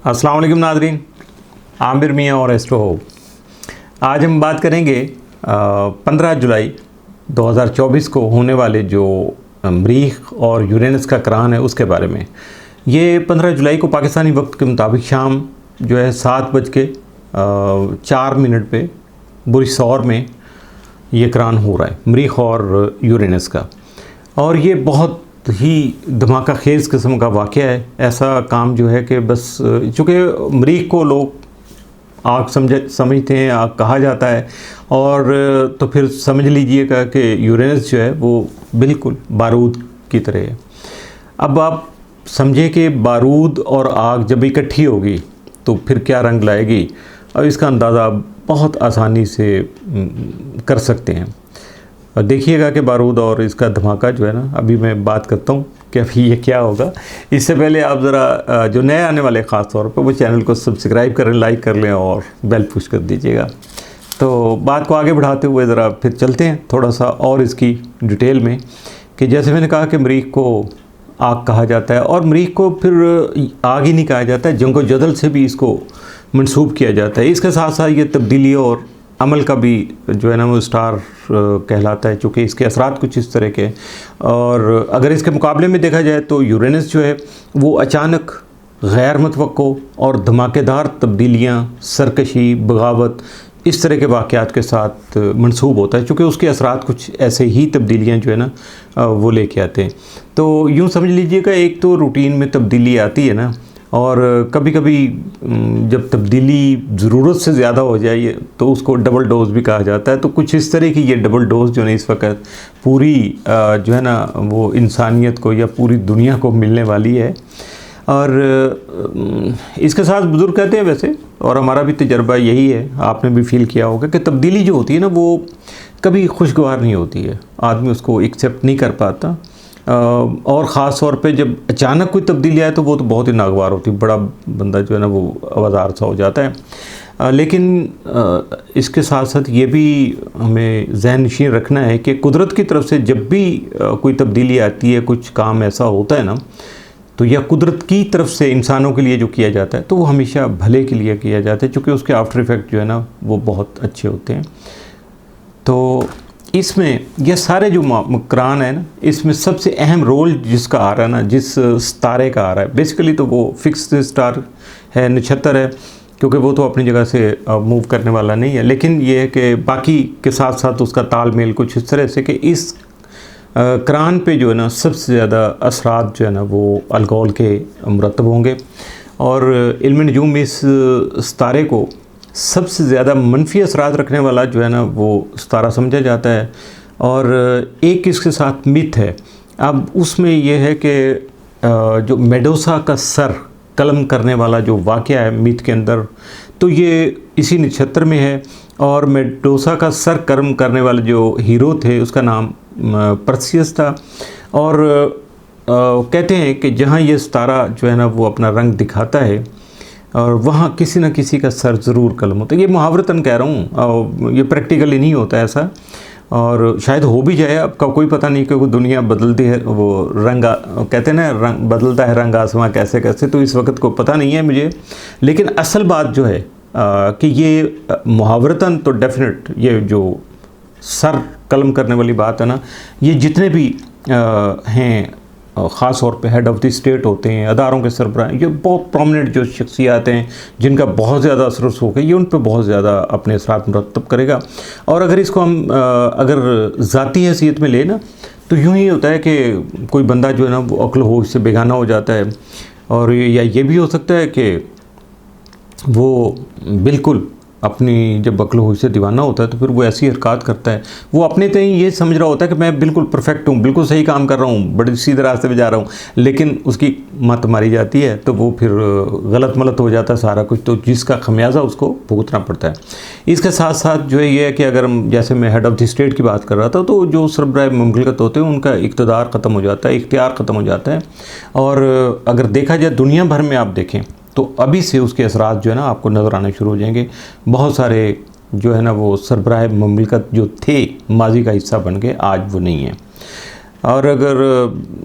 अस्सलाम वालेकुम नाज़रीन, आमिर मियाँ और एस्ट्रो होप। आज हम बात करेंगे 15 जुलाई 2024 को होने वाले जो मरीख और यूरेनस का करान है उसके बारे में। ये 15 जुलाई को पाकिस्तानी वक्त के मुताबिक शाम जो है 7:04 पे बुरिशौर में ये करान हो रहा है मरीख और यूरेनस का। और ये बहुत ही धमाका खेज़ किस्म का वाक़या है। ऐसा काम जो है कि बस चूँकि मरीख को लोग आग समझते हैं, आग कहा जाता है, और तो फिर समझ लीजिएगा कि यूरेनस जो है वो बिल्कुल बारूद की तरह है। अब आप समझें कि बारूद और आग जब इकट्ठी होगी तो फिर क्या रंग लाएगी, और इसका अंदाज़ा आप बहुत आसानी से कर सकते हैं। और देखिएगा कि बारूद और इसका धमाका जो है ना, अभी मैं बात करता हूँ कि अभी ये क्या होगा। इससे पहले आप ज़रा जो नए आने वाले ख़ास तौर पर वो चैनल को सब्सक्राइब करें, लाइक कर लें और बेल पुश कर दीजिएगा। तो बात को आगे बढ़ाते हुए ज़रा फिर चलते हैं थोड़ा सा और इसकी डिटेल में, कि जैसे मैंने कहा कि मरीख को आग कहा जाता है, और मरीख को फिर आग ही नहीं कहा जाता है, जंगो जदल से भी इसको मंसूब किया जाता है। इसके साथ साथ ये तब्दीली और अमल का भी जो है ना वो स्टार कहलाता है, चूँकि इसके असरात कुछ इस तरह के। और अगर इसके मुकाबले में देखा जाए तो यूरेनस जो है वो अचानक गैर मुतवक्को और धमाकेदार तब्दीलियाँ, सरकशी, बगावत, इस तरह के वाक़यात के साथ मंसूब होता है, चूँकि उसके असरात कुछ ऐसे ही तब्दीलियाँ जो है ना वो लेके आते हैं। तो यूँ समझ लीजिएगा, एक तो रूटीन में तब्दीली आती है ना, और कभी कभी जब तब्दीली ज़रूरत से ज़्यादा हो जाए तो उसको डबल डोज भी कहा जाता है। तो कुछ इस तरह की ये डबल डोज जो है इस वक्त पूरी जो है ना वो इंसानियत को या पूरी दुनिया को मिलने वाली है। और इसके साथ बुज़ुर्ग कहते हैं वैसे, और हमारा भी तजर्बा यही है, आपने भी फील किया होगा कि तब्दीली जो होती है ना वो कभी खुशगवार नहीं होती है, आदमी उसको एक्सेप्ट नहीं कर पाता। और ख़ास तौर पे जब अचानक कोई तब्दीली आए तो वो तो बहुत ही नागवार होती है, बड़ा बंदा जो है ना वो आवाज़ार सा हो जाता है। लेकिन इसके साथ साथ ये भी हमें ज़हन नशीन रखना है कि कुदरत की तरफ से जब भी कोई तब्दीली आती है, कुछ काम ऐसा होता है ना, तो यह कुदरत की तरफ से इंसानों के लिए जो किया जाता है तो वो हमेशा भले के लिए किया जाता है, क्योंकि उसके आफ्टर इफ़ेक्ट जो है ना वो बहुत अच्छे होते हैं। तो इसमें यह सारे जो करान है ना, इसमें सबसे अहम रोल जिसका आ रहा है ना, जिस सितारे का आ रहा है, बेसिकली तो वो फिक्स स्टार है, नक्षत्र है, क्योंकि वो तो अपनी जगह से मूव करने वाला नहीं है। लेकिन ये है कि बाकी के साथ साथ उसका तालमेल कुछ इस तरह से कि इस करान पे जो है ना सबसे ज़्यादा असरात जो है ना वो अलगोल के मुरतब होंगे। और इल्म नजूम में इस सितारे को सबसे ज़्यादा मनफी असरात रखने वाला जो है ना वो सितारा समझा जाता है। और एक इसके साथ मिथ है। अब उसमें यह है कि जो मेडोसा का सर कलम करने वाला जो वाक़या है मिथ के अंदर, तो ये इसी नक्षत्र में है। और मेडोसा का सर कलम करने वाले जो हीरो थे उसका नाम परसियस था। और कहते हैं कि जहाँ ये सितारा जो है ना वो अपना रंग दिखाता है और वहाँ किसी न किसी का सर ज़रूर कलम होता है। ये मुहावरतन कह रहा हूँ, ये प्रैक्टिकली नहीं होता ऐसा, और शायद हो भी जाए, अब का कोई पता नहीं, क्योंकि दुनिया बदलती है, वो रंग कहते हैं ना रंग बदलता है, रंग आसमां कैसे कैसे, तो इस वक्त को पता नहीं है मुझे। लेकिन असल बात जो है कि ये मुहावरतन तो डेफिनेट ये जो सर कलम करने वाली बात है ना, ये जितने भी हैं ख़ास तौर पे हेड ऑफ़ द स्टेट होते हैं, अदारों के सरबराह, ये बहुत प्रोमिनेंट जो शख्सियात हैं जिनका बहुत ज़्यादा असर होगा, ये उन पर बहुत ज़्यादा अपने असरात मुरतब करेगा। और अगर इसको हम अगर ज़ाती हैसियत में ले ना, तो यूँ ही होता है कि कोई बंदा जो है ना वो अक्ल होश से बेगाना हो जाता है, और या ये भी हो सकता है कि वो बिल्कुल अपनी जब अक्ल होश से दीवाना होता है तो फिर वो ऐसी हरकत करता है, वो अपने तय ये समझ रहा होता है कि मैं बिल्कुल परफेक्ट हूँ, बिल्कुल सही काम कर रहा हूँ, बड़े सीधे रास्ते पे जा रहा हूँ, लेकिन उसकी मत मारी जाती है तो वो फिर गलत मलत हो जाता है सारा कुछ, तो जिसका खमियाजा उसको भुगतना पड़ता है। इसके साथ साथ जो है ये है कि अगर हम जैसे मैं हेड ऑफ़ द स्टेट की बात कर रहा था, तो जो सरबराह मुमलिकत होते हैं उनका इक़्तिदार ख़त्म हो जाता है, इख्तियार ख़त्म हो जाता है। और अगर देखा जाए दुनिया भर में आप देखें तो अभी से उसके असरात जो है ना आपको नज़र आने शुरू हो जाएंगे। बहुत सारे जो है ना वो सरबराह मुमलिकत जो थे माजी का हिस्सा बन गए, आज वो नहीं है। और अगर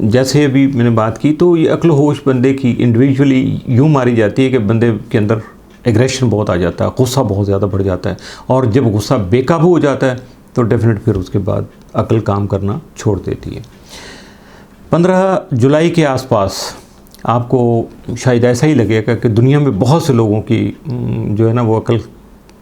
जैसे अभी मैंने बात की तो ये अक्ल होश बंदे की इंडिविजुअली यूँ मारी जाती है कि बंदे के अंदर एग्रेशन बहुत आ जाता है, गुस्सा बहुत ज़्यादा बढ़ जाता है, और जब गुस्सा बेकाबू हो जाता है तो डेफिनेट फिर उसके बाद अक्ल काम करना छोड़ देती है। 15 जुलाई के आसपास आपको शायद ऐसा ही लगेगा कि दुनिया में बहुत से लोगों की जो है ना वो अक्ल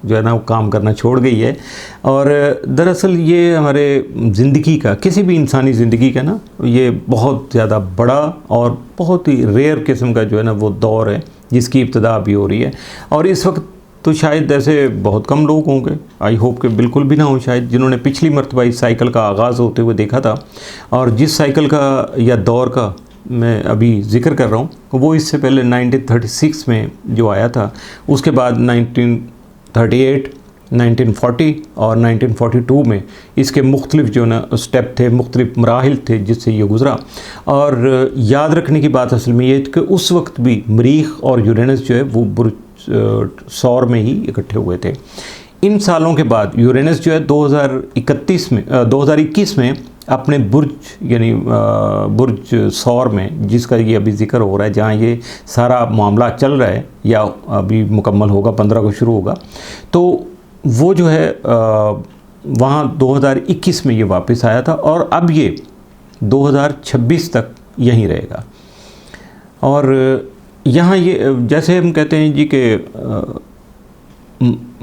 जो है ना वो काम करना छोड़ गई है। और दरअसल ये हमारे ज़िंदगी का, किसी भी इंसानी ज़िंदगी का ना, ये बहुत ज़्यादा बड़ा और बहुत ही रेयर किस्म का जो है ना वो दौर है जिसकी इब्तिदा अभी हो रही है। और इस वक्त तो शायद ऐसे बहुत कम लोग होंगे, आई होप कि बिल्कुल भी ना हो शायद, जिन्होंने पिछली मरतबा इस साइकिल का आगाज़ होते हुए देखा था। और जिस साइकिल का या दौर का मैं अभी ज़िक्र कर रहा हूँ वो इससे पहले 1936 में जो आया था, उसके बाद 1938, 1940 और 1942 में इसके मुख्तलिफ जो ना स्टेप थे, मुख्तलिफ मराहिल थे जिससे ये गुज़रा। और याद रखने की बात असल में ये कि उस वक्त भी मरीख और यूरेनस जो है वो बुर्ज सौर में ही इकट्ठे हुए थे। इन सालों के बाद यूरेनस जो है 2021 में अपने बुर्ज यानी बुर्ज सौर में, जिसका ये अभी ज़िक्र हो रहा है, जहाँ ये सारा मामला चल रहा है या अभी मुकम्मल होगा, 15 को शुरू होगा, तो वो जो है वहाँ 2021 में ये वापस आया था और अब ये 2026 तक यहीं रहेगा। और यहाँ ये जैसे हम कहते हैं जी कि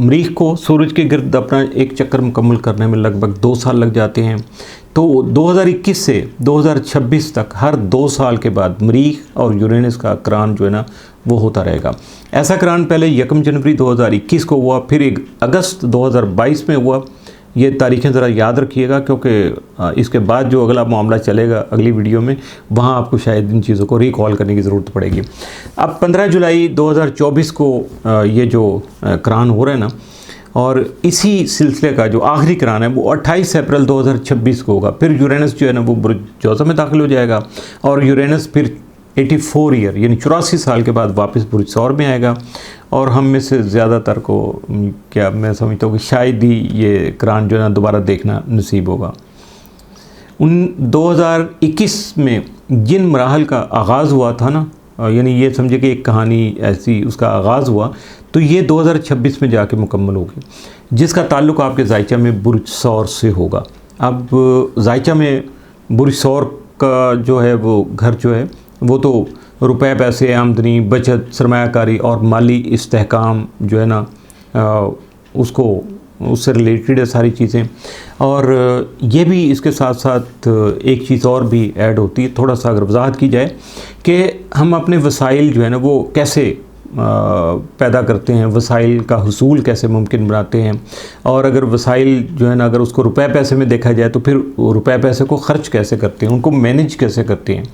मरीख को सूरज के गिर्द अपना एक चक्कर मुकम्मल करने में लगभग 2 साल लग जाते हैं, तो 2021 से 2026 तक हर 2 साल के बाद मरीख और यूरेनस का क्रान जो है ना वो होता रहेगा। ऐसा क्रान पहले 1 जनवरी 2021 को हुआ, फिर 1 अगस्त 2022 में हुआ। ये तारीखें ज़रा याद रखिएगा क्योंकि इसके बाद जो अगला मामला चलेगा अगली वीडियो में, वहाँ आपको शायद इन चीज़ों को रिकॉल करने की ज़रूरत पड़ेगी। अब 15 जुलाई 2024 को ये जो क्रान हो रहा है ना, और इसी सिलसिले का जो आखिरी क्रान है वो 28 अप्रैल 2026 को होगा। फिर यूरेनस जो है ना वो बुर्ज जोज़ा में दाखिल हो जाएगा और यूरेनस फिर 84 ईयर यानी 84 साल के बाद वापस बुर्ज सौर में आएगा। और हम में से ज़्यादातर को क्या मैं समझता हूँ कि शायद ही ये क्रान जो है ना दोबारा देखना नसीब होगा। 2021 में जिन मराहल का आगाज़ हुआ था ना, यानी ये समझे कि एक कहानी ऐसी उसका आगाज़ हुआ, तो ये 2026 में जाके मुकम्मल होगी, जिसका ताल्लुक़ आपके जायचा में बुर्ज सौर से होगा। अब जायचा में बुर्ज सौर का जो है वो घर जो है वो तो रुपए पैसे, आमदनी, बचत, सरमायाकारी और माली इस्तेहकाम जो है ना उससे रिलेटेड है सारी चीज़ें। और ये भी इसके साथ साथ एक चीज़ और भी ऐड होती है, थोड़ा सा अगर वजाहत की जाए कि हम अपने वसाइल जो है ना वो कैसे पैदा करते हैं, वसाइल का हुसूल कैसे मुमकिन बनाते हैं, और अगर वसाइल जो है ना अगर उसको रुपए पैसे में देखा जाए तो फिर रुपए पैसे को ख़र्च कैसे करते हैं, उनको मैनेज कैसे करते हैं।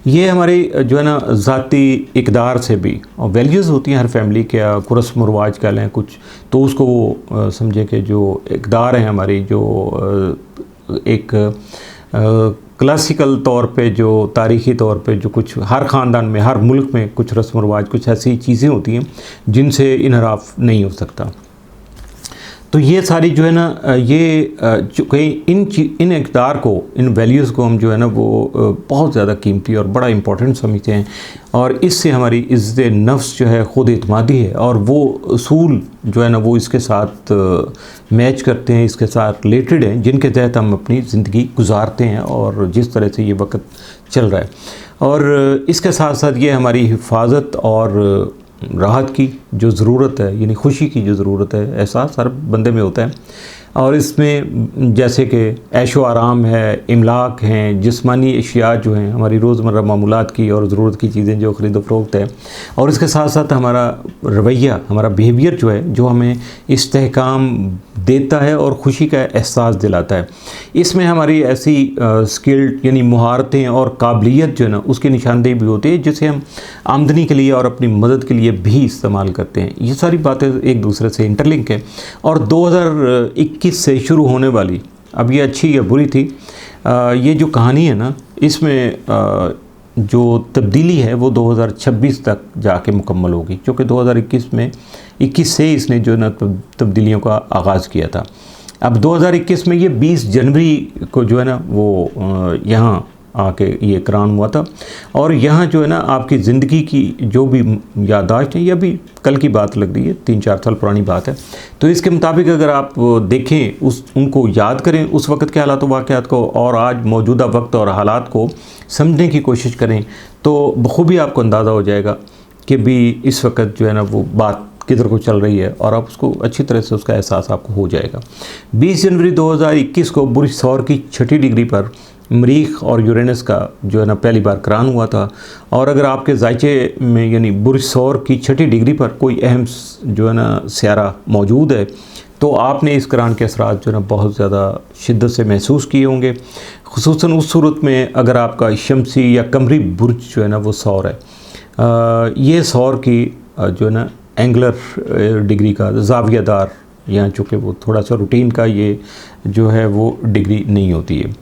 ये हमारी जो है ना ज़ाती इक़दार से भी, और वैल्यूज़ होती हैं हर फैमिली के, रस्म व रिवाज कह लें कुछ, तो उसको वो समझे कि जो इक़दार हैं हमारी, जो एक क्लासिकल तौर पे, जो तारीख़ी तौर पे जो कुछ हर ख़ानदान में, हर मुल्क में कुछ रस्म व रिवाज, कुछ ऐसी चीज़ें होती हैं जिनसे इनहराफ नहीं हो सकता। तो ये सारी जो है ना ये जो कई इन इक़दार को, इन वैल्यूज़ को हम जो है ना वो बहुत ज़्यादा कीमती और बड़ा इम्पोर्टेंट समझते हैं, और इससे हमारी इज़्ज़त नफ्स जो है, ख़ुद एतमादी है, और वो उसूल जो है ना वो इसके साथ मैच करते हैं, इसके साथ रिलेटेड हैं, जिनके तहत हम अपनी ज़िंदगी गुजारते हैं और जिस तरह से ये वक्त चल रहा है। और इसके साथ साथ ये हमारी हिफाजत और राहत की जो ज़रूरत है, यानी खुशी की जो ज़रूरत है, एहसास हर बंदे में होता है। और इसमें जैसे कि ऐशो आराम है, इमलाक हैं, जिस्मानी अशिया जो हैं, हमारी रोज़मर्रा मामूलात की और ज़रूरत की चीज़ें जो ख़रीदो फ़रोख्त है, और इसके साथ साथ हमारा रवैया, हमारा बिहेवियर जो है, जो हमें इस्तेहकाम देता है और ख़ुशी का एहसास दिलाता है। इसमें हमारी ऐसी स्किल्ड यानी महारतें और काबिलियत जो है ना उसकी निशानदेही भी होती है, जिसे हम आमदनी के लिए और अपनी मदद के लिए भी इस्तेमाल करते हैं। ये सारी बातें एक दूसरे से इंटरलिंक है। और 2021 से शुरू होने वाली, अब ये अच्छी या बुरी थी, ये जो कहानी है ना, इसमें जो तब्दीली है वो 2026 तक जाके मुकम्मल होगी, क्योंकि 2021 से इसने जो ना तब्दीलियों का आगाज़ किया था। अब 2021 में ये 20 जनवरी को जो है ना वो यहाँ आके ये क्राउन हुआ था, और यहाँ जो है ना आपकी ज़िंदगी की जो भी याददाश्त है, ये अभी कल की बात लग रही है, 3-4 साल पुरानी बात है। तो इसके मुताबिक अगर आप देखें, उनको याद करें, उस वक्त के हालात वाक़यात को, और आज मौजूदा वक्त और हालात को समझने की कोशिश करें, तो बखूबी आपको अंदाज़ा हो जाएगा कि भी इस वक्त जो है ना वो बात किधर को चल रही है, और आप उसको अच्छी तरह से उसका एहसास आपको हो जाएगा। 20 जनवरी 2021 को बुर्ज सौर की 6ठी डिग्री पर मरीख और यूरेनस का जो है ना पहली बार क्रान हुआ था। और अगर आपके जायचे में यानी बुर्ज सौर की 6ठी डिग्री पर कोई अहम जो है ना सियारा मौजूद है, तो आपने इस क्रान के असरात जो है ना बहुत ज़्यादा शिद्दत से महसूस किए होंगे, खुसूसन उस सूरत में अगर आपका शमसी या कमरी बुर्ज जो है ना वो सौर है। ये सौर की जो है ना एंगुलर डिग्री का जावियादार, यहाँ चूँकि वो थोड़ा सा रूटीन का ये जो है वो डिग्री नहीं होती है।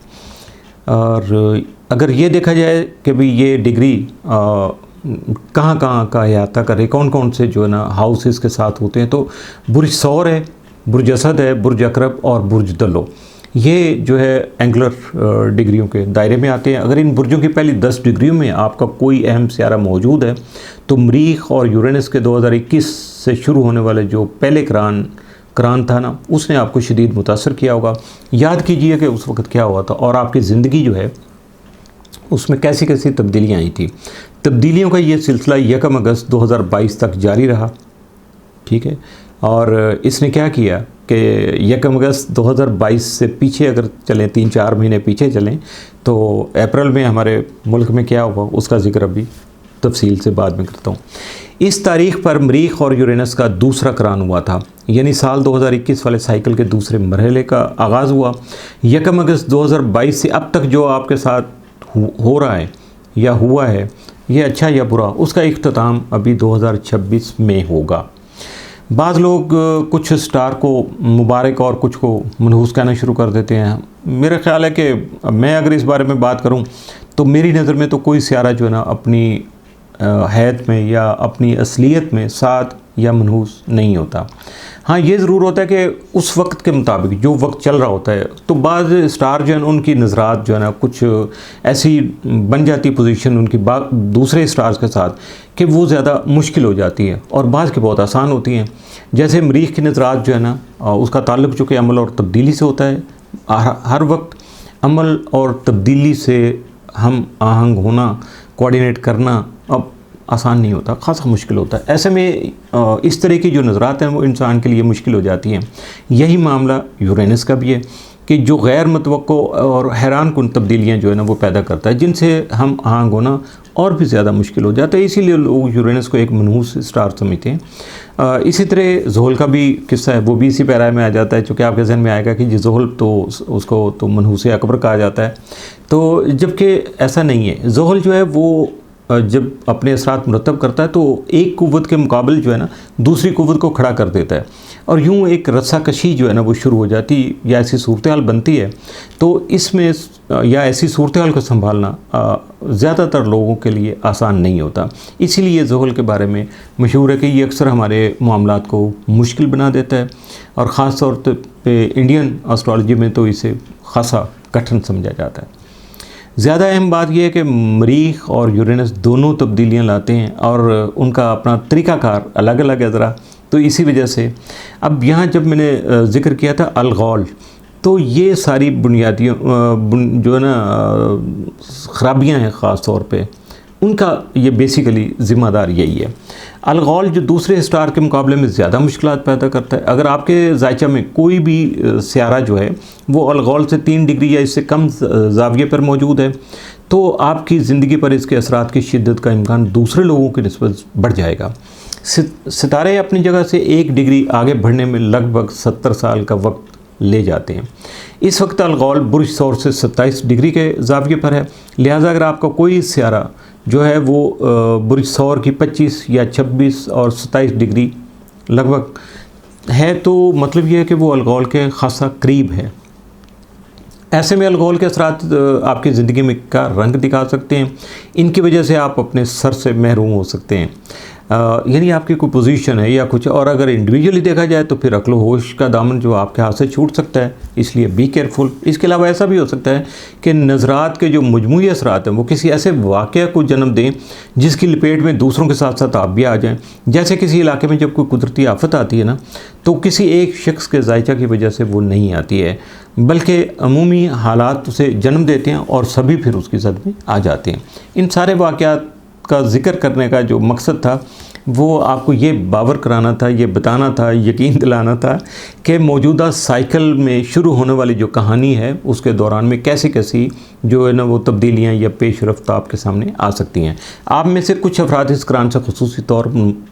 और अगर ये देखा जाए कि भाई ये डिग्री कहाँ कहाँ का अहाता करे, कौन कौन से जो है ना हाउसेस के साथ होते हैं, तो बुर्ज सौर है, बुर्ज असद है, बुर्ज अकरब और बुर्ज दलो, ये जो है एंगुलर डिग्रियों के दायरे में आते हैं। अगर इन बुर्जों की पहली 10 डिग्रियों में आपका कोई अहम सियारा मौजूद है, तो मरीख और यूरेनस के 2021 से शुरू होने वाले जो पहले क्रान था ना, उसने आपको शदीद मुतासर किया होगा। याद कीजिए कि उस वक्त क्या हुआ था और आपकी ज़िंदगी जो है उसमें कैसी कैसी तब्दीलियाँ आई थी। तब्दीलियों का ये सिलसिला 1 अगस्त 2022 तक जारी रहा, ठीक है। और इसने क्या किया कि 1 अगस्त 2022 से पीछे अगर चलें, 3-4 महीने पीछे चलें, तो अप्रैल में हमारे मुल्क में क्या हुआ उसका जिक्र अभी तफसील से बाद में करता हूँ। इस तारीख़ पर मरीख और यूरेनस का दूसरा क्रान हुआ था, यानी साल 2021 वाले साइकिल के दूसरे मरहले का आगाज़ हुआ। 1 अगस्त 2022 से अब तक जो आपके साथ हो रहा है या हुआ है, ये अच्छा या बुरा, उसका इख्तिताम अभी 2026 में होगा। बाज़ लोग कुछ स्टार को मुबारक और कुछ को मनहूस कहना शुरू कर देते हैं। मेरा ख़्याल है कि मैं अगर इस बारे में बात करूं, तो मेरी नज़र में तो कोई सियारा जो है ना अपनी हैत में या अपनी असलियत में साद या मनहूस नहीं होता। हाँ, ये ज़रूर होता है कि उस वक्त के मुताबिक जो वक्त चल रहा होता है, तो बाज़ स्टार जो है उनकी नज़रात जो है ना कुछ ऐसी बन जाती पोजीशन उनकी दूसरे स्टार्स के साथ कि वो ज़्यादा मुश्किल हो जाती है, और बाज़ की बहुत आसान होती हैं। जैसे मरीख की नज़रात जो है ना उसका ताल्लुक़ चूँकि अमल और तब्दीली से होता है। हर वक्त अमल और तब्दीली से हम आहंग होना, कोऑर्डिनेट करना अब आसान नहीं होता, ख़ासा मुश्किल होता है। ऐसे में इस तरह की जो नज़रात हैं वो इंसान के लिए मुश्किल हो जाती हैं। यही मामला यूरेनस का भी है कि जो गैर मुतवक्को और हैरान कुन तब्दीलियाँ जो है ना वो पैदा करता है, जिनसे हम आहंग होना और भी ज़्यादा मुश्किल हो जाता है। इसीलिए लोग यूरेनस को एक मनहूस स्टार समझते हैं। इसी तरह ज़ोहल का भी किस्सा है, वो भी इसी पैरा में आ जाता है, चूँकि आपके जहन में आएगा कि ज़ोहल तो उसको तो मनहूस अकबर कहा जाता है, तो जबकि ऐसा नहीं है। ज़ोहल जो है वो जब अपने असरात मुरतब करता है तो एक कुव्वत के मुकाबले जो है ना दूसरी कुव्वत को खड़ा कर देता है, और यूँ एक रस्साकशी जो है ना वो शुरू हो जाती या ऐसी सूरत हाल बनती है। तो इसमें या ऐसी सूरत हाल को संभालना ज़्यादातर लोगों के लिए आसान नहीं होता। इसीलिए ज़ोहल के बारे में मशहूर है कि ये अक्सर हमारे मामलात को मुश्किल बना देता है, और ख़ास तौर पे इंडियन एस्ट्रोलॉजी में तो इसे ख़ासा कठिन समझा जाता है। ज़्यादा अहम बात यह है कि मरीख और यूरेनस दोनों तब्दीलियाँ लाते हैं, और उनका अपना तरीक़ाकार अलग अलग है ज़रा। तो इसी वजह से अब यहाँ जब मैंने ज़िक्र किया था अलगौल, तो ये सारी बुनियादी जो है ना ख़राबियाँ हैं ख़ास तौर पे, उनका ये बेसिकली ज़िम्मेदार यही है। अलगौल जो दूसरे स्टार के मुकाबले में ज़्यादा मुश्किलात पैदा करता है। अगर आपके जायचा में कोई भी सियारा जो है वो अलगौल से 3 डिग्री या इससे कम ज़ाविये पर मौजूद है, तो आपकी ज़िंदगी पर इसके असरात की शिद्दत का इम्कान दूसरे लोगों की निस्बत बढ़ जाएगा। सितारे अपनी जगह से 1 डिग्री आगे बढ़ने में लगभग 70 साल का वक्त ले जाते हैं। इस वक्त अलगौल बुर्ज सौर से 27 डिग्री के ज़ाविये पर है, लिहाजा अगर आपका कोई सियारा जो है वो बुर्ज सौर की 25 या 26 और 27 डिग्री लगभग है, तो मतलब ये है कि वो अलगौल के ख़ासा करीब है। ऐसे में अलगौल के असरात आपकी ज़िंदगी में क्या रंग दिखा सकते हैं, इनकी वजह से आप अपने सर से महरूम हो सकते हैं। यानी आपकी कोई पोजीशन है या कुछ, और अगर इंडिविजुअली देखा जाए तो फिर अक्ल होश का दामन जो आपके हाथ से छूट सकता है, इसलिए बी केयरफुल। इसके अलावा ऐसा भी हो सकता है कि नज़रात के जो मजमूई असरात हैं वो किसी ऐसे वाक़या को जन्म दें जिसकी लपेट में दूसरों के साथ साथ आप भी आ जाएं। जैसे किसी इलाके में जब कोई कुदरती आफत आती है ना, तो किसी एक शख्स के जायचा की वजह से वो नहीं आती है, बल्कि अमूमी हालात उसे जन्म देते हैं और सभी फिर उसकी जद में आ जाते हैं। इन सारे वाक़यात का ज़िक्र करने का जो मकसद था वो आपको ये बावर कराना था, ये बताना था, यकीन दिलाना था कि मौजूदा साइकिल में शुरू होने वाली जो कहानी है उसके दौरान में कैसी कैसी जो है ना वो तब्दीलियाँ या पेश रफ्त आपके सामने आ सकती हैं। आप में से कुछ अफराद इस कुरान से खुसूसी तौर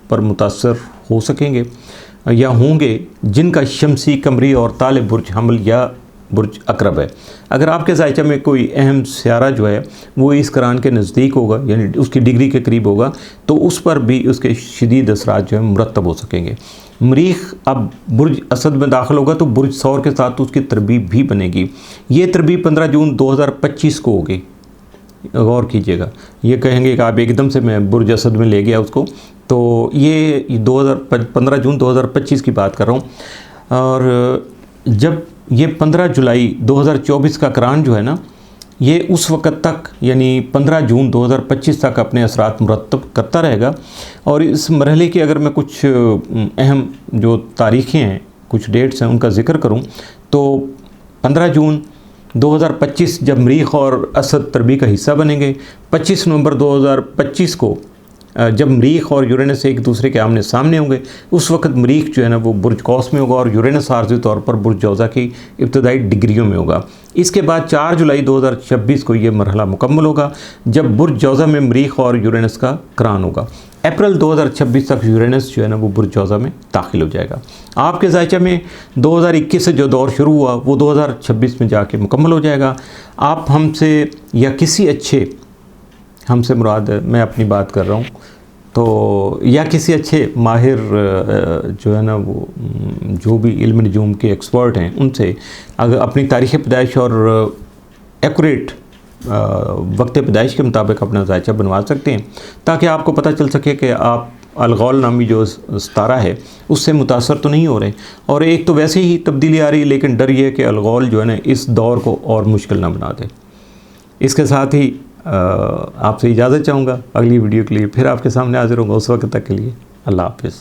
पर मुतासर हो सकेंगे या होंगे जिनका शमसी, कमरी और ताले बुर्ज हमल या बुर्ज अकरब है। अगर आपके जायचा में कोई अहम सियारा जो है वो इस कुरान के नज़दीक होगा, यानी उसकी डिग्री के करीब होगा, तो उस पर भी उसके शदीद असरात जो है मुरतब हो सकेंगे। मरीख अब बुर्ज असद में दाखिल होगा तो बुर्ज सौर के साथ उसकी तरबीब भी बनेगी। ये तरबीब 15 जून 2025 को होगी। गौर कीजिएगा, ये कहेंगे कि आप एकदम से मैं बुर्ज असद में ले गया उसको, तो ये 15 जून 2025 की बात कर रहा हूँ। और जब ये 15 जुलाई 2024 का कुरान जो है ना, ये उस वक़्त तक यानी 15 जून 2025 तक अपने असरात मुरतब करता रहेगा। और इस मरहले की अगर मैं कुछ अहम जो तारीख़ें हैं, कुछ डेट्स हैं, उनका ज़िक्र करूं तो 15 जून 2025 जब मरीख और असद तरबी का हिस्सा बनेंगे। 25 नवंबर 2025 को जब मरीख और यूरेनस एक दूसरे के आमने सामने होंगे, उस वक्त मरीख जो है ना वो बुर्ज कौस में होगा और यूरेनस आर्जी तौर पर बुर्ज जौज़ा की इब्तदाई डिग्रियों में होगा। इसके बाद 4 जुलाई 2026 को ये मरहला मुकम्मल होगा जब बुर्ज जौज़ा में मरीख और यूरेनस का कुरान होगा। अप्रैल 2026 तक यूरेनस जो है ना वो बुर्ज जौज़ा में दाखिल हो जाएगा। आपके जायचा में 2021 से जो दौर शुरू हुआ वो 2026 में जाके मुकम्मल हो जाएगा। आप हमसे या किसी अच्छे, हमसे मुराद मैं अपनी बात कर रहा हूँ, तो या किसी अच्छे माहिर जो है ना वो जो भी इल्म नजूम के एक्सपर्ट हैं उनसे अगर अपनी तारीख़ पैदाइश और एक्यूरेट वक्त पैदाइश के मुताबिक अपना जायचा बनवा सकते हैं, ताकि आपको पता चल सके कि आप अलगौल नामी जो सितारा है उससे मुतासर तो नहीं हो रहे। और एक तो वैसे ही तब्दीली आ रही है, लेकिन डर ये है कि अलगौल जो है ना इस दौर को और मुश्किल ना बना दे। इसके साथ ही आपसे इजाज़त चाहूँगा। अगली वीडियो के लिए फिर आपके सामने हाजिर होगा। उस वक्त तक के लिए अल्लाह हाफ़िज़।